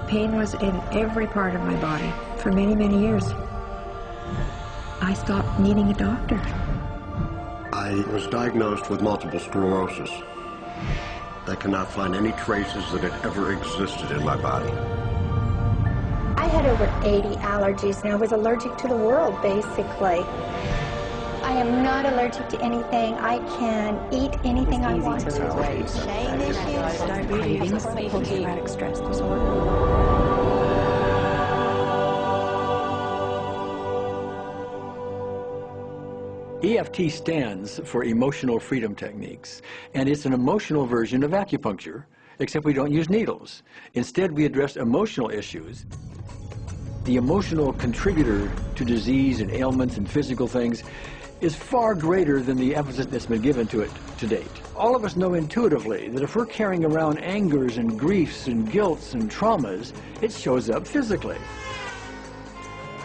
pain was in every part of my body for many, many years. I stopped needing a doctor. I was diagnosed with multiple sclerosis. They cannot find any traces that it ever existed in my body. I had over 80 allergies, and I was allergic to the world, basically. I am not allergic to anything. I can eat anything I want to. Shame issues, Diabetes, post-traumatic stress disorder. EFT stands for Emotional Freedom Techniques, and it's an emotional version of acupuncture, except we don't use needles. Instead, we address emotional issues. The emotional contributor to disease and ailments and physical things is far greater than the emphasis that's been given to it to date. All of us know intuitively that if we're carrying around angers and griefs and guilts and traumas, it shows up physically.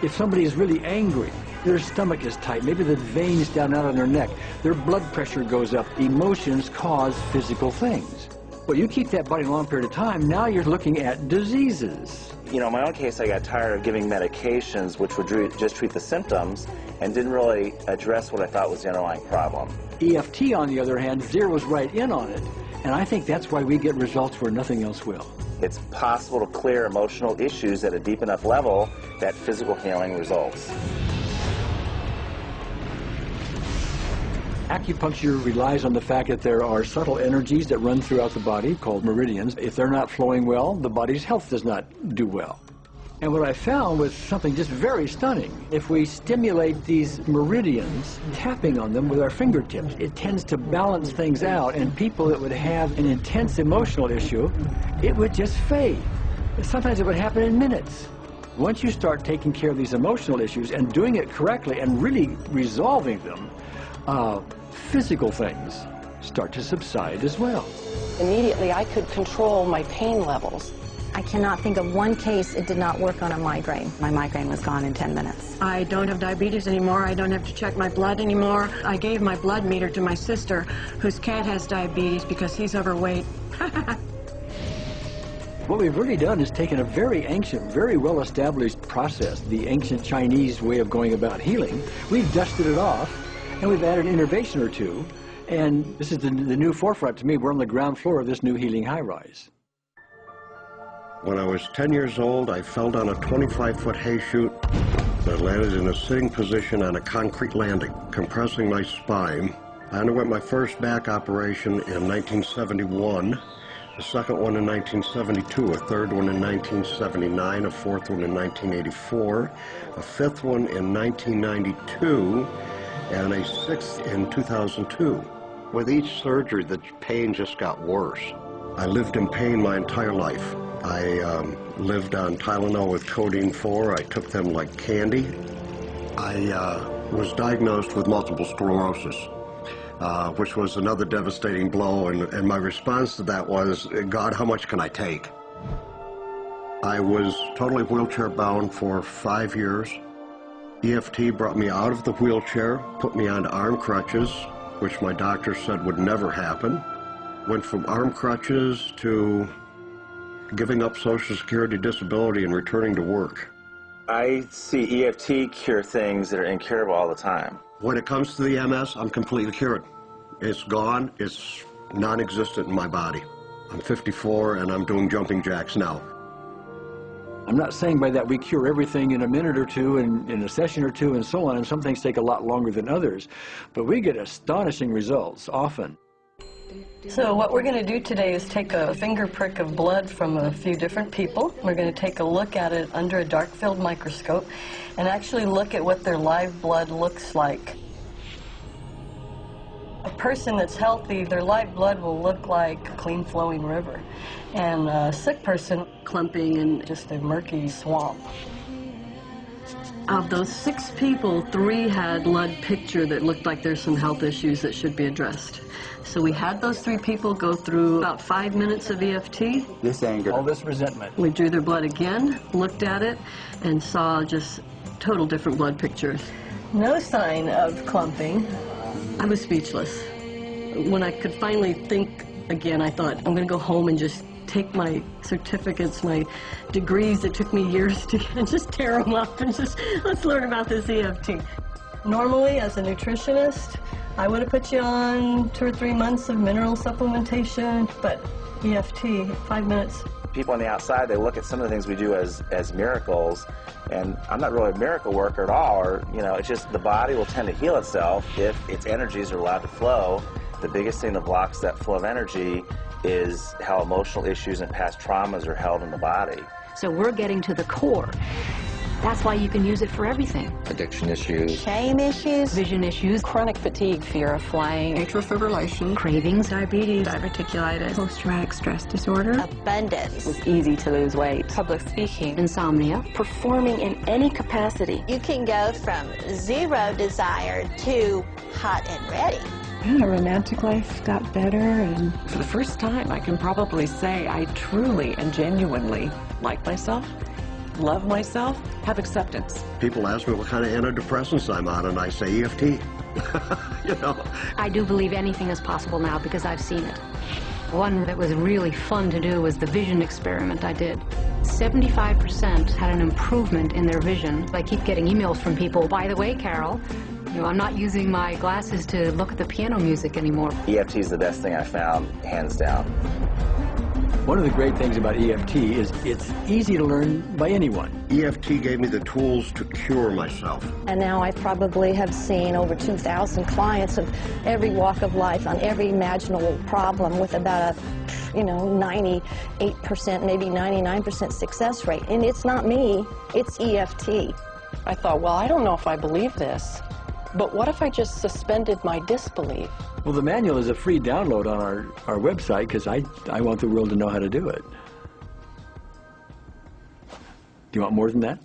If somebody is really angry, their stomach is tight, maybe the veins down out on their neck, their blood pressure goes up. Emotions cause physical things. Well, you keep that body a long period of time, now you're looking at diseases. You know, in my own case, I got tired of giving medications which would just treat the symptoms and didn't really address what I thought was the underlying problem. EFT, on the other hand, zeroes right in on it, and I think that's why we get results where nothing else will. It's possible to clear emotional issues at a deep enough level that physical healing results. Acupuncture relies on the fact that there are subtle energies that run throughout the body called meridians. If they're not flowing well, the body's health does not do well. And what I found was something just very stunning. If we stimulate these meridians, tapping on them with our fingertips, it tends to balance things out, and people that would have an intense emotional issue, it would just fade. Sometimes it would happen in minutes. Once you start taking care of these emotional issues and doing it correctly and really resolving them, physical things start to subside as well. Immediately, I could control my pain levels. I cannot think of one case it did not work on a migraine. My migraine was gone in 10 minutes. I don't have diabetes anymore. I don't have to check my blood anymore. I gave my blood meter to my sister, whose cat has diabetes because he's overweight. What we've really done is taken a very ancient, very well-established process, the ancient Chinese way of going about healing. We've dusted it off, and we've added an innovation or two, and this is the new forefront to me. We're on the ground floor of this new healing high-rise. When I was 10 years old, I fell down a 25-foot hay chute and landed in a sitting position on a concrete landing, compressing my spine. I underwent my first back operation in 1971, a second one in 1972, a third one in 1979, a fourth one in 1984, a fifth one in 1992, and a sixth in 2002. With each surgery, the pain just got worse. I lived in pain my entire life. I lived on Tylenol with codeine 4. I took them like candy. I was diagnosed with multiple sclerosis, which was another devastating blow, and my response to that was, God, how much can I take? I was totally wheelchair bound for 5 years. EFT brought me out of the wheelchair, put me on arm crutches, which my doctor said would never happen. Went from arm crutches to giving up Social Security disability and returning to work. I see EFT cure things that are incurable all the time. When it comes to the MS, I'm completely cured. It's gone. It's non-existent in my body. I'm 54 and I'm doing jumping jacks now. I'm not saying by that we cure everything in a minute or two and in a session or two and so on, and some things take a lot longer than others, but we get astonishing results often. So what we're going to do today is take a finger prick of blood from a few different people. We're going to take a look at it under a dark field microscope and actually look at what their live blood looks like. A person that's healthy, their live blood will look like a clean flowing river, and a sick person clumping in just a murky swamp. Of those 6 people, 3 had blood picture that looked like there's some health issues that should be addressed. So we had those 3 people go through about 5 minutes of EFT. This anger, all this resentment. We drew their blood again, looked at it, and saw just total different blood pictures. No sign of clumping. I was speechless. When I could finally think again, I thought, I'm going to go home and just take my certificates, my degrees that took me years to get, and just tear them up and just, let's learn about this EFT. Normally, as a nutritionist, I would have put you on 2 or 3 months of mineral supplementation, but EFT, 5 minutes. People on the outside, they look at some of the things we do as miracles, and I'm not really a miracle worker at all, or, you know, it's just the body will tend to heal itself if its energies are allowed to flow. The biggest thing that blocks that flow of energy is how emotional issues and past traumas are held in the body. So we're getting to the core. That's why you can use it for everything. Addiction issues, Shame issues, Vision issues, Chronic fatigue, fear of flying, Atrial fibrillation, cravings, diabetes, diverticulitis, post-traumatic stress disorder, abundance. it's easy to lose weight, public speaking, insomnia, performing in any capacity. You can go from zero desire to hot and ready. My romantic life got better, and For the first time, I can probably say I truly and genuinely like myself, love myself, have acceptance. People ask me what kind of antidepressants I'm on, and I say EFT. You know? I do believe anything is possible now because I've seen it. One that was really fun to do was the vision experiment I did. 75% had an improvement in their vision. I keep getting emails from people, by the way, Carol, you know, I'm not using my glasses to look at the piano music anymore. EFT is the best thing I found, hands down. One of the great things about EFT is it's easy to learn by anyone. EFT gave me the tools to cure myself. and now I probably have seen over 2,000 clients of every walk of life on every imaginable problem with about a 98%, maybe 99% success rate. And it's not me, it's EFT. I thought, well, I don't know if I believe this, but what if I just suspended my disbelief? Well, the manual is a free download on our website because I want the world to know how to do it. Do you want more than that?